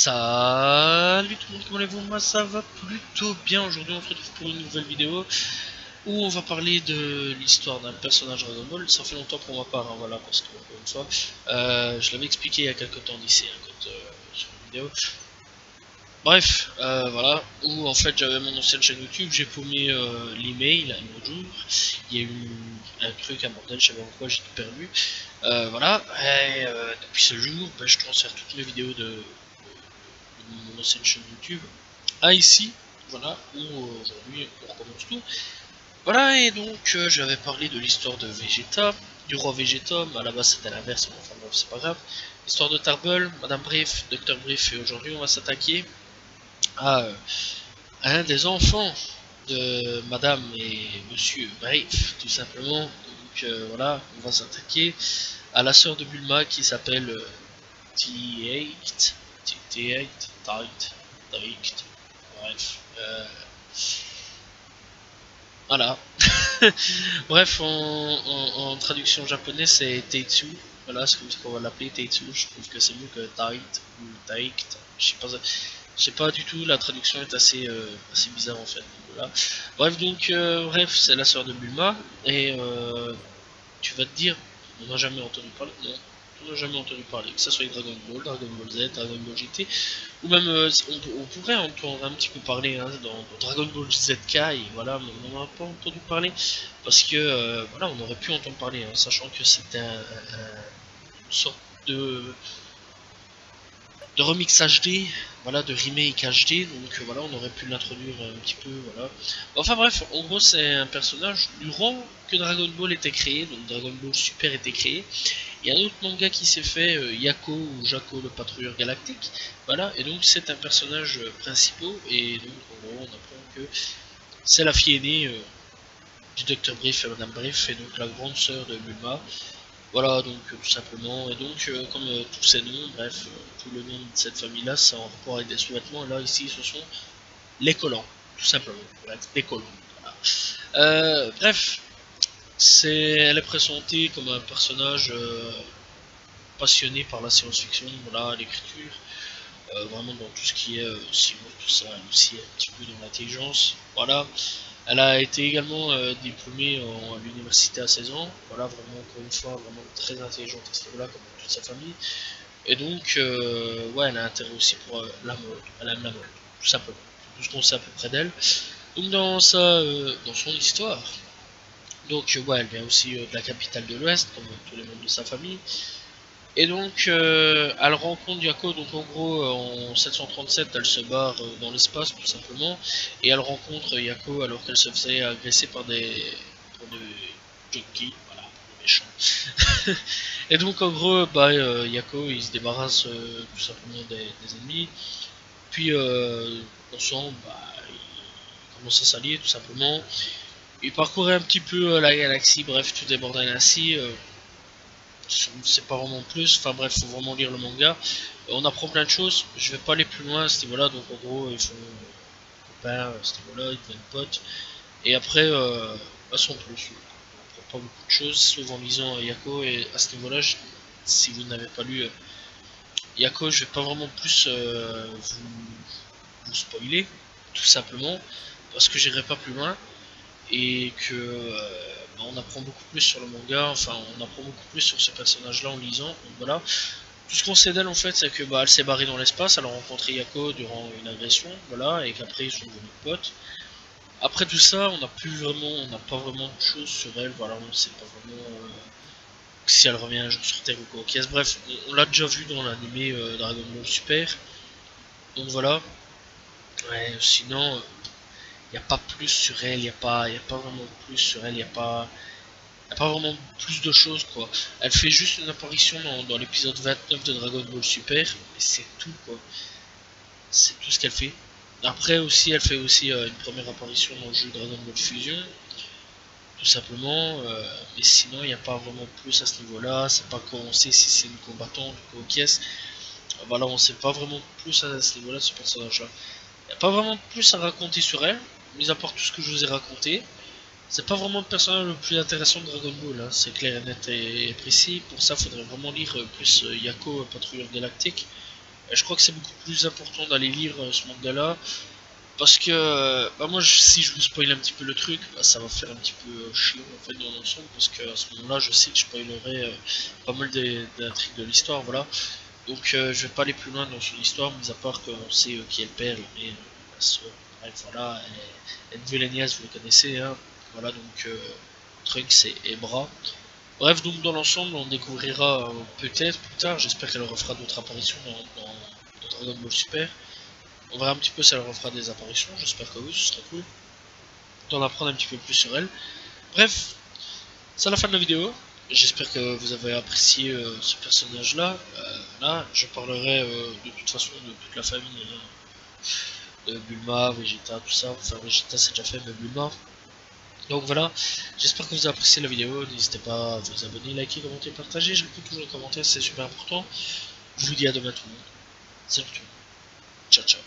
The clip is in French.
Salut tout le monde, comment allez-vous? Moi ça va plutôt bien. Aujourd'hui on se retrouve pour une nouvelle vidéo où on va parler de l'histoire d'un personnage Dragon Ball. Ça fait longtemps pour ma part, hein, voilà, parce que encore une fois, je l'avais expliqué il y a quelques temps d'ici, hein, sur une vidéo. Bref, voilà, où en fait j'avais mon ancienne chaîne YouTube, j'ai paumé l'email un autre jour, il y a eu un truc, un bordel, je savais pas pourquoi, j'ai tout perdu. Voilà, et depuis ce jour, je transfère toutes mes vidéos de mon ancienne chaîne YouTube à ici, voilà, où aujourd'hui on recommence tout. Voilà, et donc j'avais parlé de l'histoire de Vegeta, du roi Vegeta, à la base c'était l'inverse, mais enfin bref, c'est pas grave. L'histoire de Tarbell, Madame Brief, Docteur Brief, et aujourd'hui on va s'attaquer à un des enfants de Madame et Monsieur Brief, tout simplement. Donc voilà, on va s'attaquer à la sœur de Bulma qui s'appelle T8, T8, Tight, bref. Voilà. Bref, en traduction japonaise, c'est Teitsu. Voilà, c'est comme ça qu'on va l'appeler, Teitsu. Je trouve que c'est mieux que Tight ou Taikt. Je sais pas du tout, la traduction est assez bizarre en fait. Donc, voilà. Bref, donc, bref, c'est la sœur de Bulma. Et tu vas te dire, on n'a jamais entendu parler. Non, on n'a jamais entendu parler. Que ça soit Dragon Ball, Dragon Ball Z, Dragon Ball GT. Ou même, on pourrait entendre un petit peu parler hein, dans Dragon Ball Z Kai, voilà, mais on n'en a pas entendu parler, parce que, voilà, on aurait pu entendre parler, hein, sachant que c'était une sorte de remix HD, voilà, de remake HD, donc voilà, on aurait pu l'introduire un petit peu, voilà. Enfin bref, en gros, c'est un personnage durant que Dragon Ball était créé, donc Dragon Ball Super était créé. Il y a un autre manga qui s'est fait, Yako ou Jako le patrouilleur galactique, voilà, et donc c'est un personnage principal, et donc en gros on apprend que c'est la fille aînée du Docteur Brief et Madame Brief, et donc la grande sœur de Bulma. Voilà, donc tout simplement, et donc comme tous ces noms, bref, tout le nom de cette famille-là, c'est en rapport avec des sous-vêtements, là ici ce sont les collants, tout simplement, bref, les collants, voilà. Bref, elle est présentée comme un personnage passionné par la science-fiction, voilà, l'écriture, vraiment dans tout ce qui est cyber, tout ça, aussi un petit peu dans l'intelligence, voilà. Elle a été également diplômée à l'université à 16 ans, voilà, vraiment, encore une fois, vraiment très intelligente à ce niveau-là, comme toute sa famille. Et donc, ouais, elle a intérêt aussi pour la mode, elle aime la mode, tout simplement, tout ce qu'on sait à peu près d'elle. Donc, dans son histoire, donc, ouais, elle vient aussi de la capitale de l'Ouest, comme tous les membres de sa famille. Et donc, elle rencontre Yako, donc en gros, en 737, elle se barre dans l'espace, tout simplement, et elle rencontre Yako alors qu'elle se faisait agresser par des junkies, voilà, des méchants. Et donc, en gros, Yako, il se débarrasse tout simplement des ennemis, puis, ensemble, ils commencent à s'allier, tout simplement. Ils parcourent un petit peu la galaxie, bref, tout est bordel ainsi. C'est pas vraiment plus, enfin bref, faut vraiment lire le manga. On apprend plein de choses, je vais pas aller plus loin à ce niveau là, donc en gros ils font copains à ce niveau là, ils deviennent potes, et après sans plus, on apprend pas beaucoup de choses, sauf en lisant Yako, et à ce niveau là, si vous n'avez pas lu Yako, je vais pas vraiment plus vous spoiler, tout simplement, parce que j'irai pas plus loin, et que on apprend beaucoup plus sur le manga, enfin on apprend beaucoup plus sur ce personnage là en lisant, donc voilà. Tout ce qu'on sait d'elle en fait, c'est que elle s'est barrée dans l'espace, elle a rencontré Yako durant une agression, voilà, et qu'après ils sont devenus potes. Après tout ça, on n'a pas vraiment de choses sur elle, voilà, on ne sait pas vraiment si elle revient un jour sur Terre ou quoi. Ok, bref, on l'a déjà vu dans l'animé Dragon Ball Super, donc voilà. Ouais, sinon, il n'y a pas plus sur elle, il n'y a pas vraiment plus sur elle, il n'y a pas vraiment plus de choses quoi. Elle fait juste une apparition dans l'épisode 29 de Dragon Ball Super, et c'est tout quoi. C'est tout ce qu'elle fait. Après aussi, elle fait aussi une première apparition dans le jeu Dragon Ball Fusion, tout simplement. Mais sinon, il n'y a pas vraiment plus à ce niveau-là. C'est pas qu'on sait si c'est une combattante ou quoi qu'est-ce. Voilà, on sait pas vraiment plus à ce niveau-là de ce personnage-là. Il n'y a pas vraiment plus à raconter sur elle, mis à part tout ce que je vous ai raconté. C'est pas vraiment le personnage le plus intéressant de Dragon Ball, hein. C'est clair et net et précis. Pour ça, faudrait vraiment lire plus Yako, Patrouilleur Galactique. Et je crois que c'est beaucoup plus important d'aller lire ce manga-là. Parce que moi si je vous spoil un petit peu le truc, ça va faire un petit peu chiant en fait dans l'ensemble, parce que à ce moment-là je sais que je spoilerai pas mal des intrigues de l'histoire, voilà. Donc je vais pas aller plus loin dans son histoire, mis à part qu'on sait qui est le père, mais la soeur, bref voilà, elle est la nièce, vous le connaissez, hein. Voilà donc Trunks et Bras. Bref, donc dans l'ensemble on découvrira peut-être plus tard, j'espère qu'elle refera d'autres apparitions dans Dragon Ball Super. On verra un petit peu si elle refera des apparitions, j'espère que oui, ce serait cool d'en apprendre un petit peu plus sur elle. Bref, c'est la fin de la vidéo. J'espère que vous avez apprécié ce personnage là. Là, je parlerai de toute façon de toute la famille, de Bulma, Vegeta, tout ça. Enfin, Vegeta c'est déjà fait, mais Bulma. Donc voilà, j'espère que vous avez apprécié la vidéo. N'hésitez pas à vous abonner, liker, commenter, partager. Je réponds toujours aux commentaires, c'est super important. Je vous dis à demain tout le monde. Salut tout le monde. Ciao ciao.